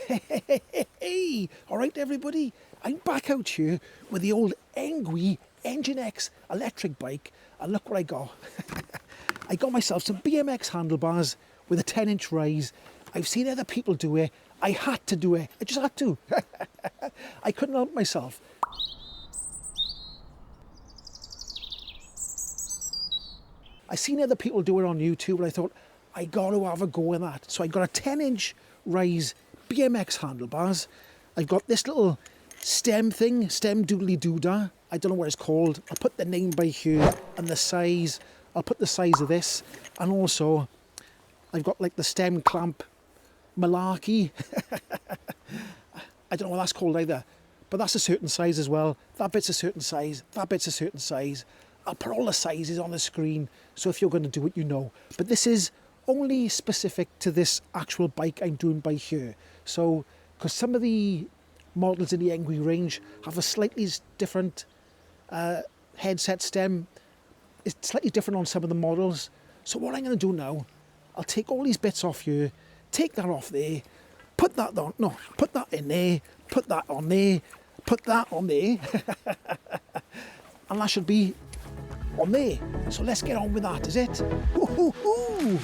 Hey, all right, everybody. I'm back out here with the old Engwe Engine X electric bike, and look what I got. I got myself some BMX handlebars with a 10-inch rise. I've seen other people do it. I had to do it. I just had to. I couldn't help myself. I seen other people do it on YouTube, and I thought, I got to have a go with that. So I got a 10-inch rise BMX handlebars. I've got this little stem thing, stem doodly doodah. I don't know what it's called. I'll put the name by here and the size. I'll put the size of this. And also, I've got like the stem clamp malarkey. I don't know what that's called either. But that's a certain size as well. That bit's a certain size. That bit's a certain size. I'll put all the sizes on the screen, so if you're going to do it, you know. But this is only specific to this actual bike I'm doing by here. So, because some of the models in the Engwe range have a slightly different headset stem. It's slightly different on some of the models. So what I'm going to do now, I'll take all these bits off here, take that off there, put that on, no, put that in there, put that on there, put that on there, and that should be on there. So let's get on with that, is it? Woo-hoo-hoo!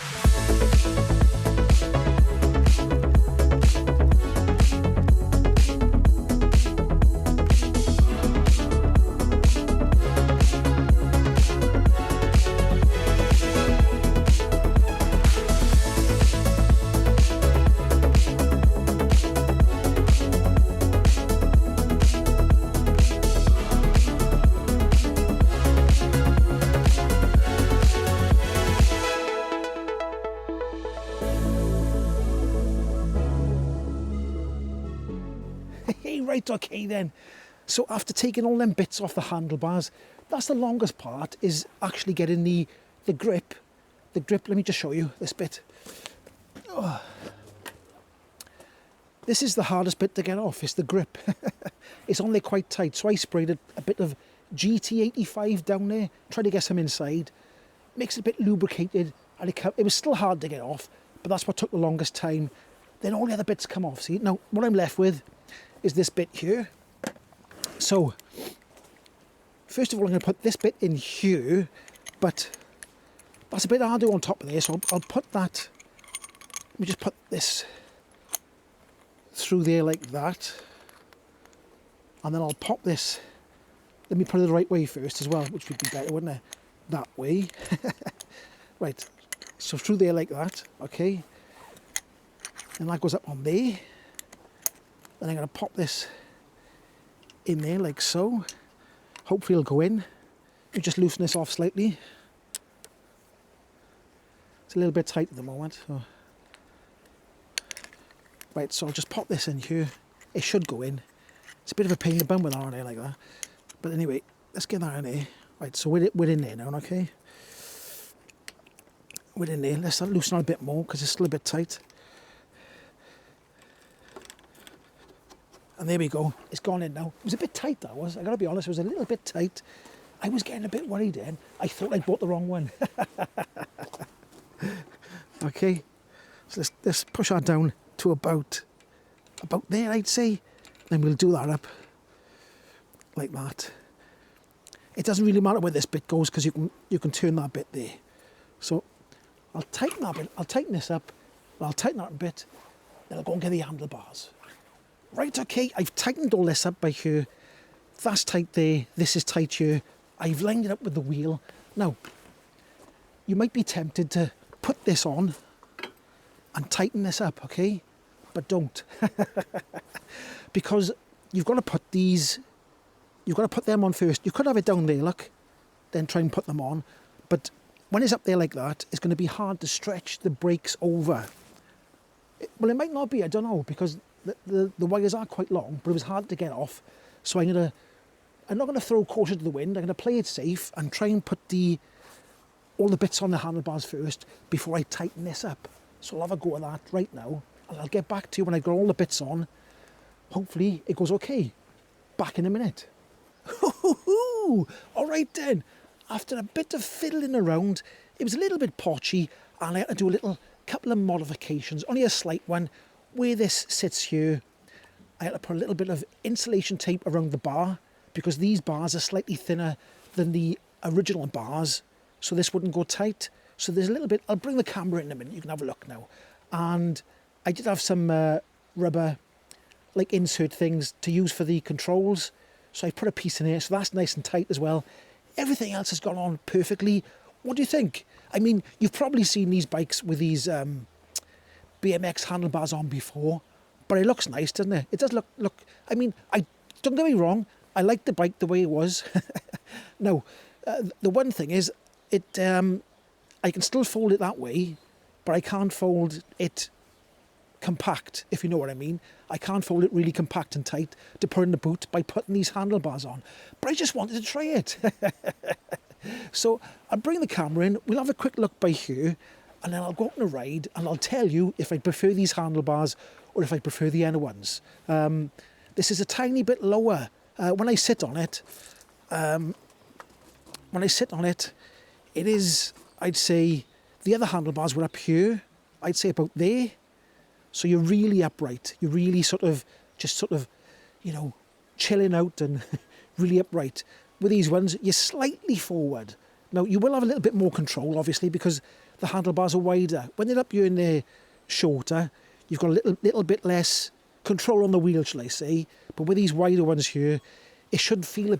Right, okay then. So after taking all them bits off the handlebars, that's the longest part, is actually getting the grip. The grip, let me just show you this bit. Oh. This is the hardest bit to get off, it's the grip. It's on there quite tight, so I sprayed a bit of GT85 down there, tried to get some inside. Makes it a bit lubricated, and it was still hard to get off, but that's what took the longest time. Then all the other bits come off. See, now what I'm left with is this bit here. So first of all, I'm going to put this bit in here, but that's a bit hard to do on top of there, so I'll put that, let me just put this through there like that, and then I'll pop this, let me put it the right way first as well, which would be better, wouldn't it? That way. Right, so through there like that, okay, and that goes up on there. Then I'm going to pop this in there like so. Hopefully it'll go in. You just loosen this off slightly. It's a little bit tight at the moment. So. Right, so I'll just pop this in here. It should go in. It's a bit of a pain in the bum with that on there like that. But anyway, let's get that in there. Right, so we're in there now, okay? We're in there. Let's loosen it a bit more because it's still a bit tight. And there we go, it's gone in now. It was a bit tight, that was. I gotta be honest, it was a little bit tight. I was getting a bit worried then. I thought I'd bought the wrong one. Okay, so let's push that down to about there, I'd say. Then we'll do that up like that. It doesn't really matter where this bit goes because you can turn that bit there. So I'll tighten that bit, I'll tighten this up, and I'll tighten that a bit, then I'll go and get the handlebars. Right, okay, I've tightened all this up by here. That's tight there, this is tight here. I've lined it up with the wheel. Now, you might be tempted to put this on and tighten this up, okay? But don't. Because you've got to put them on first. You could have it down there, look, then try and put them on. But when it's up there like that, it's going to be hard to stretch the brakes over. Well, it might not be, I don't know, because the wires are quite long, but it was hard to get off. So I'm not going to throw caution to the wind. I'm going to play it safe and try and put all the bits on the handlebars first before I tighten this up. So I'll have a go at that right now, and I'll get back to you when I've got all the bits on. Hopefully it goes okay. Back in a minute. All right then. After a bit of fiddling around, it was a little bit potchy, and I had to do a couple of modifications, only a slight one. where this sits here, I had to put a little bit of insulation tape around the bar because these bars are slightly thinner than the original bars, so this wouldn't go tight. So there's a little bit, I'll bring the camera in a minute, you can have a look now. And I did have some rubber, like insert things to use for the controls. So I put a piece in here, so that's nice and tight as well. Everything else has gone on perfectly. What do you think? I mean, you've probably seen these bikes with these BMX handlebars on before, but it looks nice, doesn't it? It does look, I mean, don't get me wrong, I like the bike the way it was. Now, the one thing is, I can still fold it that way, but I can't fold it compact, if you know what I mean. I can't fold it really compact and tight to put in the boot by putting these handlebars on. But I just wanted to try it. So I'll bring the camera in, we'll have a quick look by here, and then I'll go on a ride and I'll tell you if I prefer these handlebars or if I prefer the other ones. This is a tiny bit lower. When I sit on it, it is, I'd say, the other handlebars were up here, I'd say about there. So you're really upright. You're really just you know, chilling out and really upright. With these ones, you're slightly forward. Now, you will have a little bit more control, obviously, because the handlebars are wider. When they're up here and they're shorter, you've got a little bit less control on the wheel, shall I say. But with these wider ones here, you should feel a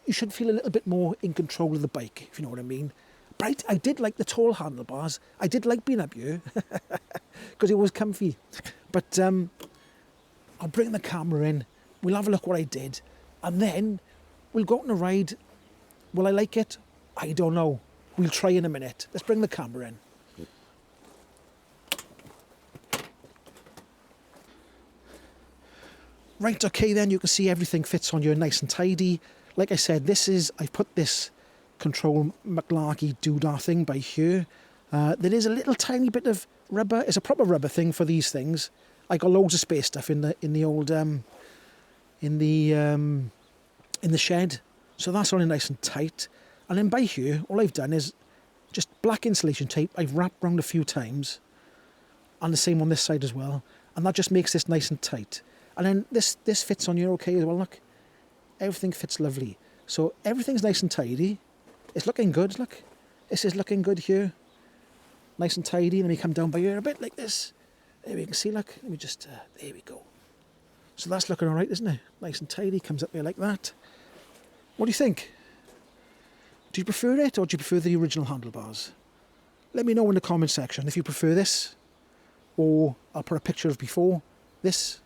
little bit more in control of the bike, if you know what I mean. But I did like the tall handlebars. I did like being up here because it was comfy. But I'll bring the camera in. We'll have a look what I did. And then we'll go on a ride. Will I like it? I don't know. We'll try in a minute. Let's bring the camera in. Right, okay then, you can see everything fits on here nice and tidy. Like I said, I've put this control McLarky doodah thing by here. There is a little tiny bit of rubber. It's a proper rubber thing for these things. I got loads of spare stuff in the old in the shed, so that's only nice and tight. And then by here, all I've done is just black insulation tape. I've wrapped around a few times, and the same on this side as well. And that just makes this nice and tight. And then this fits on here okay as well. Look, everything fits lovely. So everything's nice and tidy. It's looking good, look. This is looking good here. Nice and tidy. Let me come down by here a bit like this. There we can see, look. Let me just, there we go. So that's looking all right, isn't it? Nice and tidy, comes up here like that. What do you think? Do you prefer it or do you prefer the original handlebars? Let me know in the comment section if you prefer this, or I'll put a picture of before this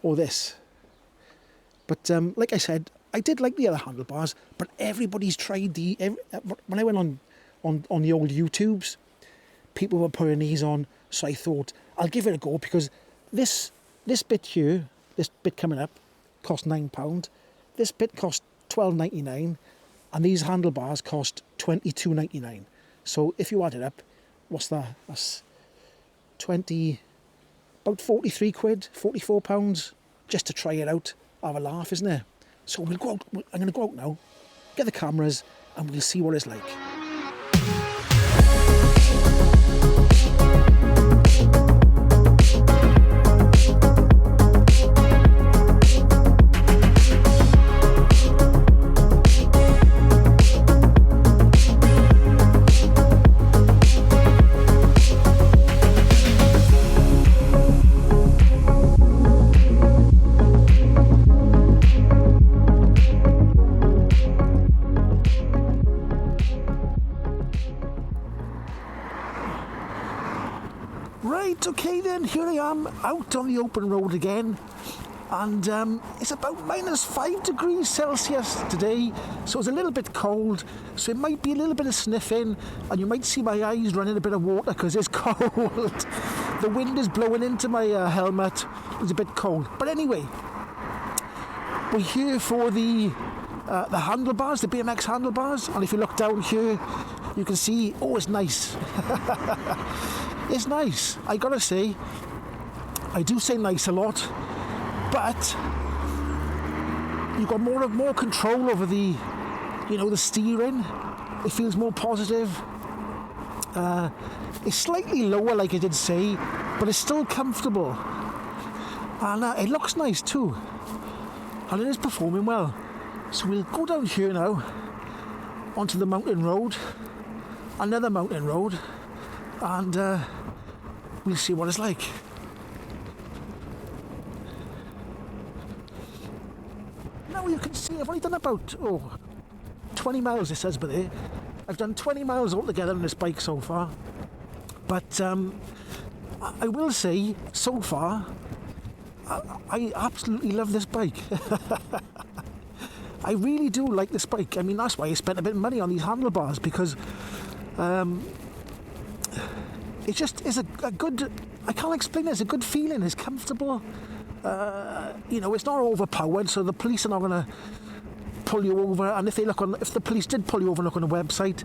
or this. But like I said, I did like the other handlebars, but everybody's tried when I went on the old YouTubes, people were putting these on, so I thought I'll give it a go, because this bit here, this bit coming up, cost £9. This bit cost £12.99, and these handlebars cost £22.99. So if you add it up, what's that? That's about 43 quid, £44, just to try it out. Have a laugh, isn't it? So we'll go out. I'm going to go out now, get the cameras, and we'll see what it's like. Right, okay then, here I am out on the open road again, and it's about -5 degrees Celsius today, so it's a little bit cold, so it might be a little bit of sniffing, and you might see my eyes running a bit of water because it's cold. The wind is blowing into my helmet. It's a bit cold, but anyway, we're here for the handlebars, the BMX handlebars, and if you look down here, you can see, oh, it's nice. It's nice, I gotta say. I do say nice a lot, but you've got more control over the, you know, the steering. It feels more positive. It's slightly lower, like I did say, but it's still comfortable. And it looks nice too. And it is performing well. So we'll go down here now, onto the mountain road, another mountain road, and we'll see what it's like. Now you can see I've only done about 20 miles, it says by there. I've done 20 miles altogether on this bike so far. But I will say, so far, I absolutely love this bike. I really do like this bike. I mean, that's why I spent a bit of money on these handlebars, because it just is a good, I can't explain it, it's a good feeling, it's comfortable. You know, it's not overpowered, so the police are not going to pull you over. And if the police did pull you over and look on the website,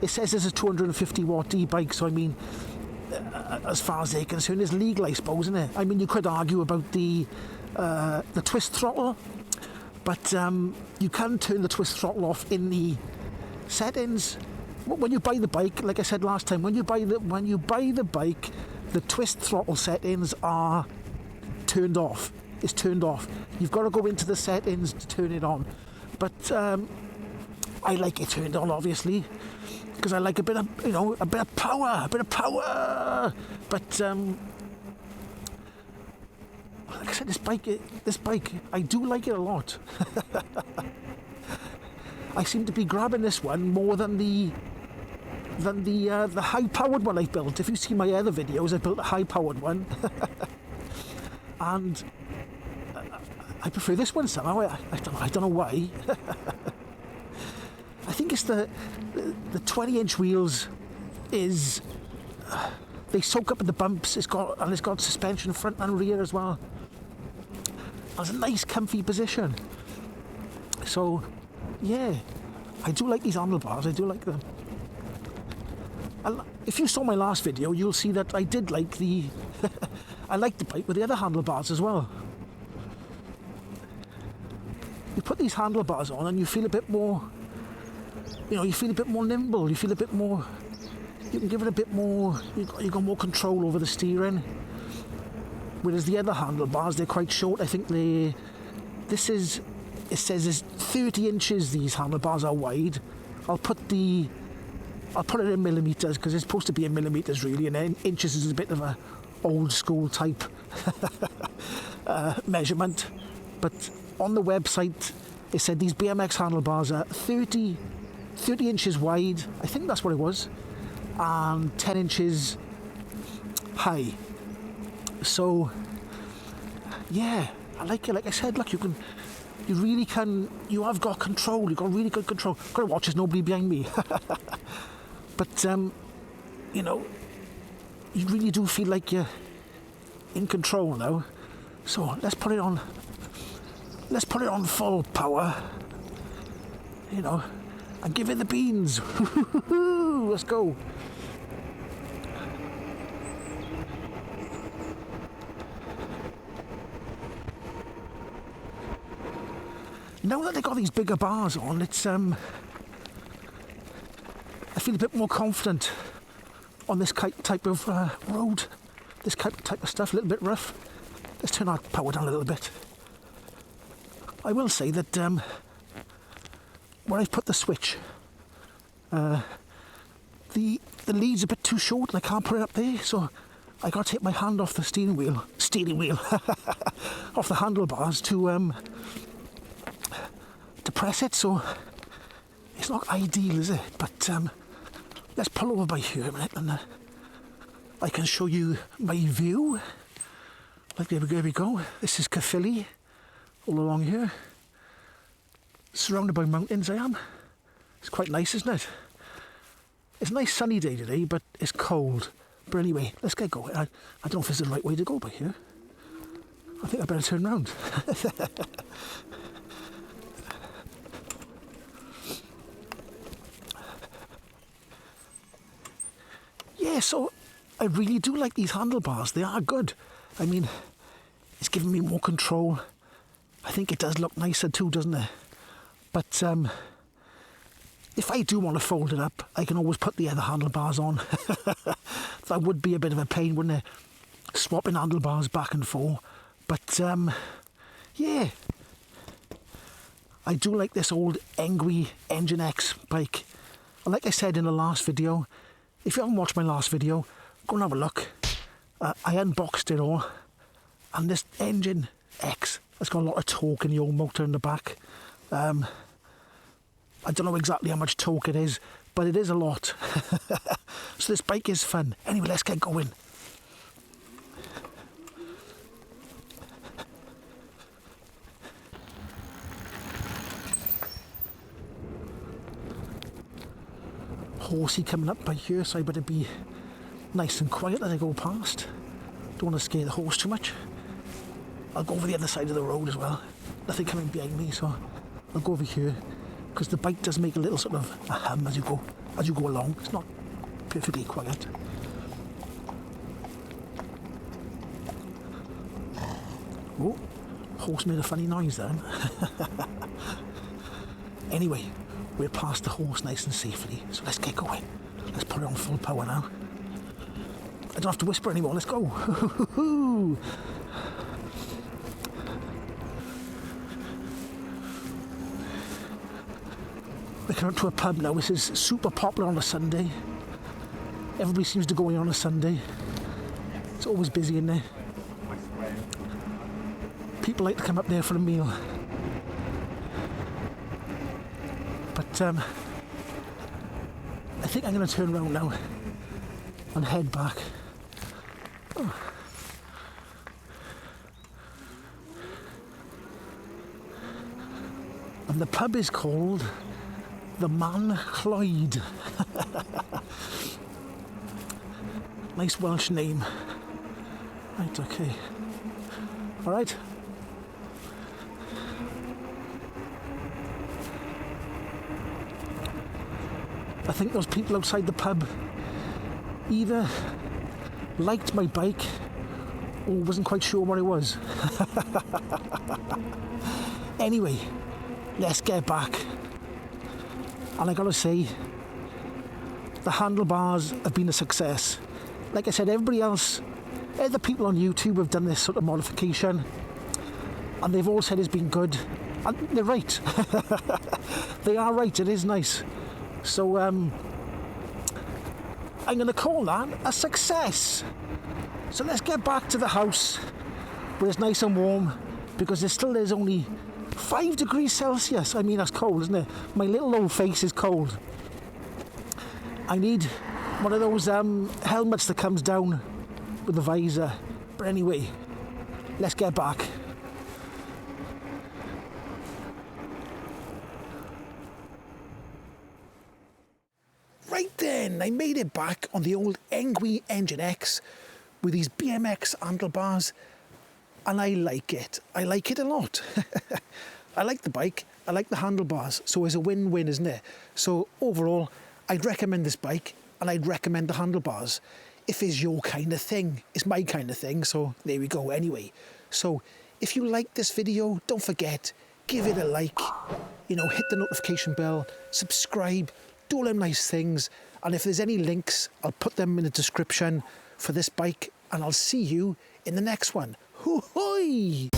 it says it's a 250 watt e-bike, so I mean, as far as they're concerned, it's legal, I suppose, isn't it? I mean, you could argue about the twist throttle, but you can turn the twist throttle off in the settings. When you buy the bike, like I said last time, when you buy the bike, the twist throttle settings are turned off. It's turned off. You've got to go into the settings to turn it on. But I like it turned on, obviously, because I like a bit of power. But like I said, this bike, I do like it a lot. I seem to be grabbing this one more than the high-powered one I built. If you see my other videos, I built a high-powered one, and I prefer this one somehow. I don't know why. I think it's the 20-inch wheels is they soak up in the bumps. It's got suspension front and rear as well. It's a nice, comfy position. So, yeah, I do like these handlebars. I do like them. If you saw my last video, you'll see that I did like the I like the bike with the other handlebars as well. You put these handlebars on and you feel a bit more, you feel a bit more nimble. You feel a bit more, you can give it a bit more, you got more control over the steering. Whereas the other handlebars, they're quite short. I think it says it's 30 inches, these handlebars are wide. I'll put it in millimeters, because it's supposed to be in millimeters really, and then inches is a bit of a old school type measurement. But on the website, it said these BMX handlebars are 30 inches wide, I think that's what it was, and 10 inches high. So, yeah, I like it. Like I said, look, you have got control. You've got really good control. Got to watch, there's nobody behind me. But, you really do feel like you're in control now. So let's put it on full power, and give it the beans. Let's go. Now that they've got these bigger bars on, it's I feel a bit more confident on this type of road, this type of stuff, a little bit rough. Let's turn our power down a little bit. I will say that where I've put the switch, the lead's a bit too short and I can't put it up there, so I got to take my hand off the steering wheel, off the handlebars to press it, so it's not ideal, is it? But let's pull over by here a minute and I can show you my view. Like, there we go. This is Caerphilly, all along here. Surrounded by mountains I am. It's quite nice, isn't it? It's a nice sunny day today, but it's cold. But anyway, let's get going. I don't know if this is the right way to go by here. I think I better turn around. Yeah, so I really do like these handlebars. They are good. I mean, it's giving me more control. I think it does look nicer too, doesn't it? But If I do want to fold it up, I can always put the other handlebars on. That would be a bit of a pain, wouldn't it? Swapping handlebars back and forth. But, yeah. I do like this old Engwe Engine X bike. And like I said in the last video, if you haven't watched my last video, go and have a look. I unboxed it all. And this Engine X has got a lot of torque in the old motor in the back. I don't know exactly how much torque it is, but it is a lot. So this bike is fun. Anyway, let's get going. Horsey coming up by here, so I better be nice and quiet as I go past. Don't want to scare the horse too much. I'll go over the other side of the road as well. Nothing coming behind me, so I'll go over here, because the bike does make a little sort of a hum as you go along. It's not perfectly quiet. Oh, horse made a funny noise then. Anyway, we're past the horse nice and safely, so let's get going. Let's put it on full power now. I don't have to whisper anymore, let's go. We're coming up to a pub now. This is super popular on a Sunday. Everybody seems to go in on a Sunday. It's always busy in there. People like to come up there for a meal. But I think I'm going to turn around now and head back. Oh. And the pub is called the Man Cloyd. Nice Welsh name. Right, okay. Alright. I think those people outside the pub either liked my bike or wasn't quite sure what it was. Anyway, let's get back. And I gotta say, the handlebars have been a success. Like I said, everybody else, other people on YouTube have done this sort of modification, and they've all said it's been good. And they're right. They are right, it is nice. So, I'm gonna call that a success. So let's get back to the house where it's nice and warm, because it still is only 5 degrees Celsius. I mean, that's cold, isn't it? My little old face is cold. I need one of those helmets that comes down with the visor. But anyway, let's get back. Right then, I made it back on the old Engwe Engine X with these BMX handlebars. And I like it. I like it a lot. I like the bike, I like the handlebars, so it's a win-win, isn't it? So overall, I'd recommend this bike, and I'd recommend the handlebars. If it's your kind of thing, it's my kind of thing, so there we go anyway. So if you like this video, don't forget, give it a like, you know, hit the notification bell, subscribe, do all them nice things, and if there's any links, I'll put them in the description for this bike, and I'll see you in the next one. Hoo-hoo!